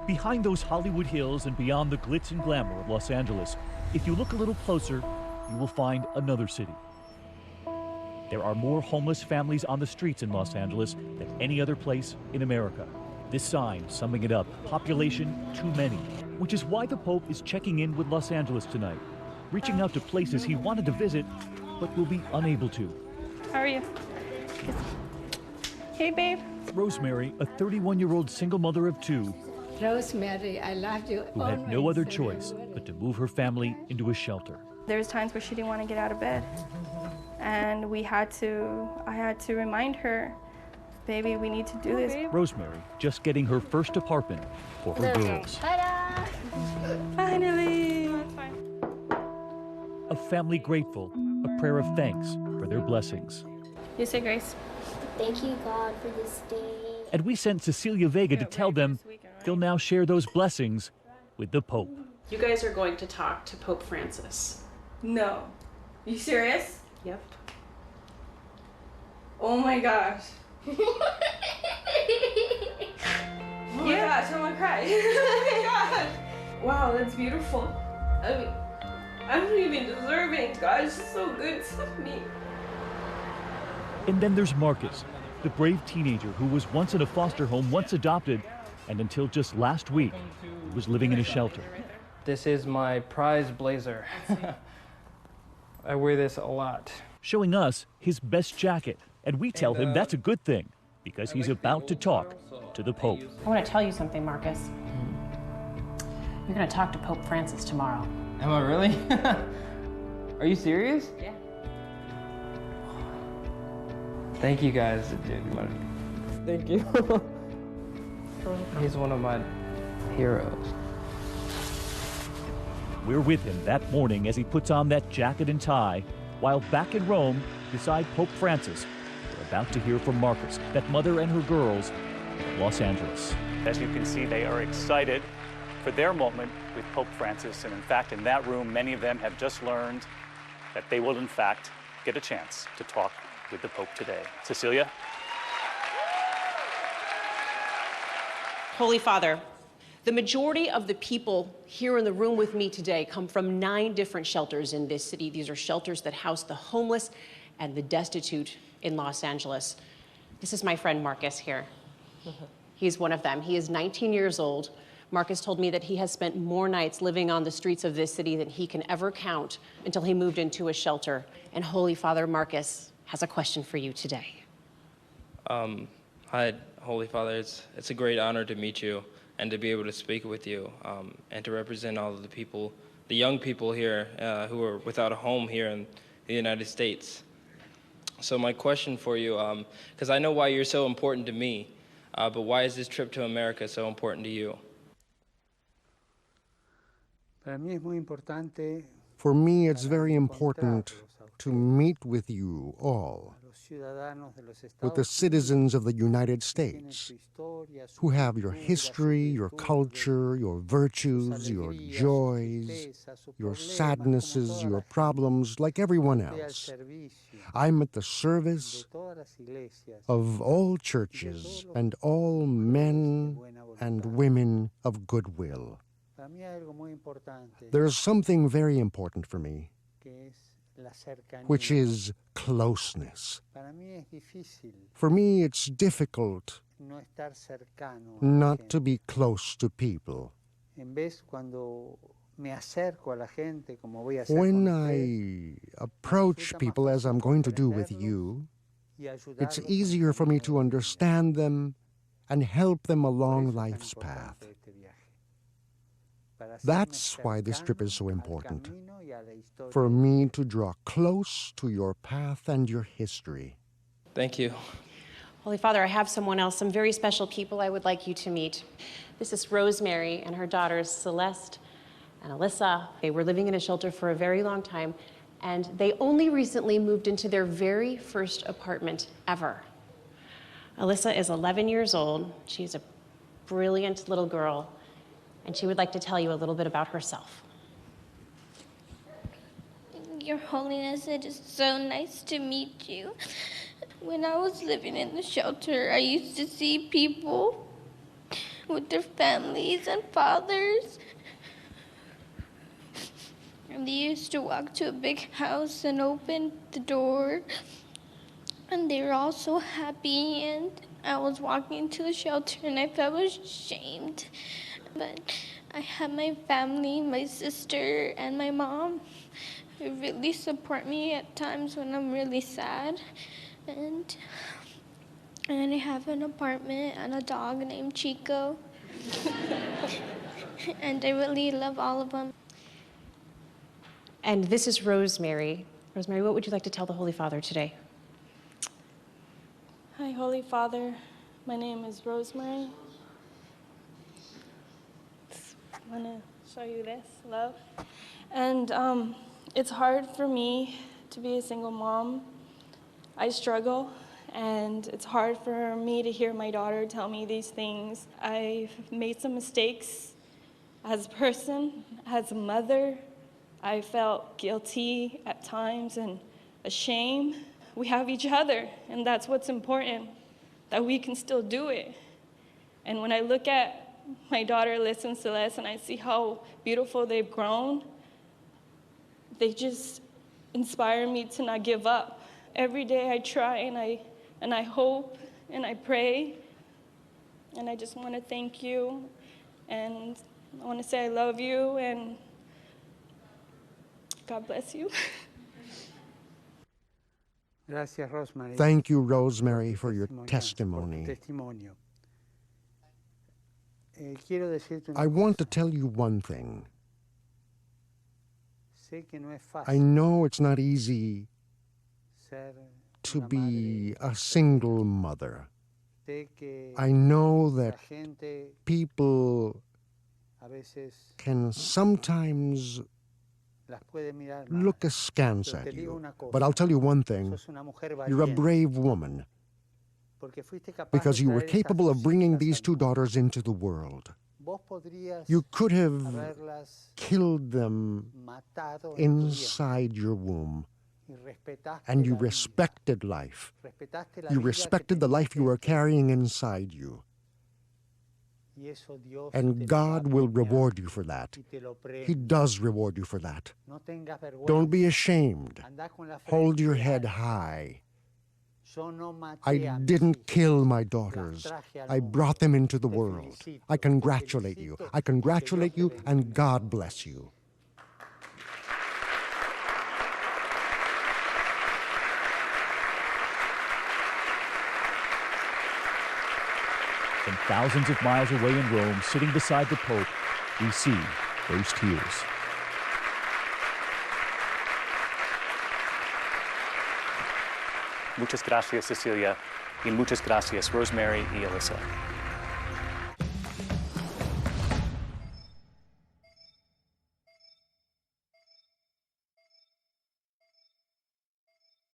Behind those Hollywood hills and beyond the glitz and glamour of Los Angeles, if you look a little closer, you will find another city. There are more homeless families on the streets in Los Angeles than any other place in America. This sign, summing it up, population too many, which is why the Pope is checking in with Los Angeles tonight, reaching out to places he wanted to visit but will be unable to. How are you? Hey, babe. Rosemary, a 31-year-old single mother of two, Rosemary, I love you. who had no other choice but to move her family into a shelter. There's times where she didn't want to get out of bed. And I had to remind her, baby, we need to do this. Rosemary just getting her first apartment for her girls. Ta-da! Finally! A family grateful, a prayer of thanks for their blessings. You say grace. Thank you, God, for this day. And we sent Cecilia Vega to tell them they'll now share those blessings with the Pope. You guys are going to talk to Pope Francis. No. You serious? Yep. Oh my gosh. Oh my gosh, I'm gonna cry. Oh my gosh. Wow, that's beautiful. I mean, I don't even deserve it. God is so good to me. And then there's Marcus, the brave teenager who was once in a foster home, once adopted, and until just last week was living in a shelter. This is my prized blazer. I wear this a lot. Showing us his best jacket, and we tell him that's a good thing because he's about to talk to the Pope. I want to tell you something, Marcus. You're going to talk to Pope Francis tomorrow. Am I really? Are you serious? Yeah. Thank you guys. Thank you. He's one of my heroes. We're with him that morning as he puts on that jacket and tie, while back in Rome, beside Pope Francis, we're about to hear from Marcus, that mother and her girls in Los Angeles. As you can see, they are excited for their moment with Pope Francis, and in fact, in that room, many of them have just learned that they will, in fact, get a chance to talk with the Pope today. Cecilia? Holy Father, the majority of the people here in the room with me today come from 9 different shelters in this city. These are shelters that house the homeless and the destitute in Los Angeles. This is my friend Marcus here. He's one of them. He is 19 years old. Marcus told me that he has spent more nights living on the streets of this city than he can ever count until he moved into a shelter. And Holy Father, Marcus has a question for you today. Hi, Holy Father. It's a great honor to meet you and to be able to speak with you and to represent all of the people, the young people here who are without a home here in the United States. So my question for you, because I know why you're so important to me, but why is this trip to America so important to you? For me, it's very important to meet with you all, with the citizens of the United States, who have your history, your culture, your virtues, your joys, your sadnesses, your problems, like everyone else. I'm at the service of all churches and all men and women of goodwill. There's something very important for me, which is closeness. For me, it's difficult not to be close to people. When I approach people, as I'm going to do with you, it's easier for me to understand them and help them along life's path. That's why this trip is so important, for me to draw close to your path and your history. Thank you. Holy Father, I have someone else, some very special people I would like you to meet. This is Rosemary and her daughters, Celeste and Alyssa. They were living in a shelter for a very long time, and they only recently moved into their very first apartment ever. Alyssa is 11 years old. She's a brilliant little girl, and she would like to tell you a little bit about herself. Your Holiness, it is so nice to meet you. When I was living in the shelter, I used to see people with their families and fathers. And they used to walk to a big house and open the door. And they were all so happy. And I was walking to the shelter and I felt ashamed. But I have my family, my sister, and my mom who really support me at times when I'm really sad. And I have an apartment and a dog named Chico. And I really love all of them. And this is Rosemary. Rosemary, what would you like to tell the Holy Father today? Hi, Holy Father. My name is Rosemary. I want to show you this, love. And it's hard for me to be a single mom. I struggle, and it's hard for me to hear my daughter tell me these things. I've made some mistakes as a person, as a mother. I felt guilty at times and ashamed. We have each other, and that's what's important, that we can still do it. And when I look at my daughter, Alyssa and Celeste, and I see how beautiful they've grown, they just inspire me to not give up. Every day I try, and I hope, and I pray, and I just want to thank you, and I want to say I love you, and God bless you. Thank you, Rosemary, for your testimony. I want to tell you one thing. I know it's not easy to be a single mother. I know that people can sometimes look askance at you. But I'll tell you one thing. You're a brave woman because you were capable of bringing these two daughters into the world. You could have killed them inside your womb, and you respected life. You respected the life you were carrying inside you. And God will reward you for that. He does reward you for that. Don't be ashamed. Hold your head high. I didn't kill my daughters. I brought them into the world. I congratulate you. I congratulate you, and God bless you. From thousands of miles away in Rome, sitting beside the Pope, we see those tears. Muchas gracias, Cecilia, y muchas gracias, Rosemary y Alyssa.